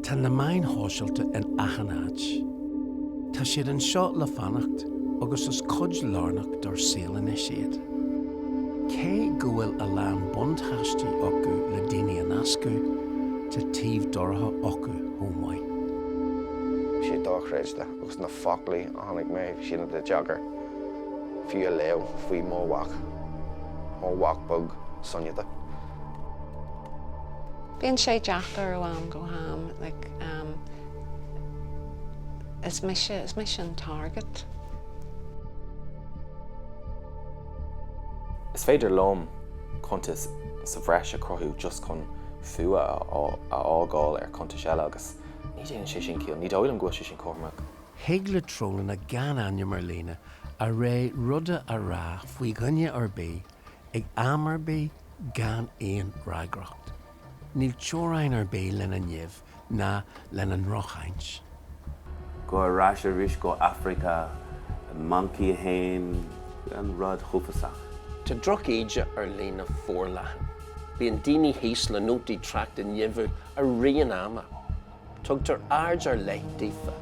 Tá na main hóisiilta in achanát. Tá siad an seo le fannacht agus is cud lárnach dar saolan é siad. Cé go bhfuil a lán bund hasistí acu le daoine an ascú tá tíomh dortha acu hómáid. Si dóchréiste agus na foclaí a tháinig mé sin de jogger fiú leo faoi móhhac bug sonneada. Bíonn sé deachtar am go ham, is mission target. Is féidir lom contas sa bhreis a crothú just chun fua a ágáil conta seile agus ní déanann sé sin cíal, ní dóilm go sé sin cormach. Thig le trollan a gan aine mar líne a ré rudda a rá faoi gunne ar bí ag am ar bí gan éon rágracht. Níl teorainn ar bí lena nimh ná lena drochaint. Go ráis a rís go Africa, monkey hain an rud chufasach. Tá drochíde ar líne fórlathan. Bíonn daoine híos le nótaí tracht in nimhbhalbh a rion ama. Tugtar aird ar leithtífa,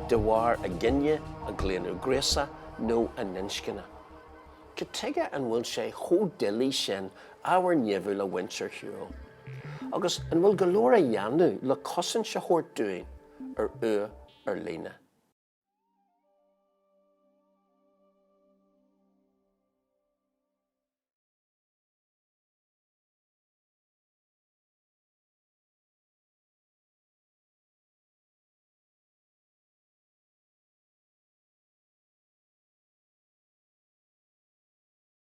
de bhar a gcinne a gléanú Gréasán nó a ninscinne. Go tuige an bhfuil sé chomhdilí sin ábhar nimhbhalbh a winter hiúil. Agus an bhfuil go leor a dhéanú le cosann se thuairt dúin ar líne.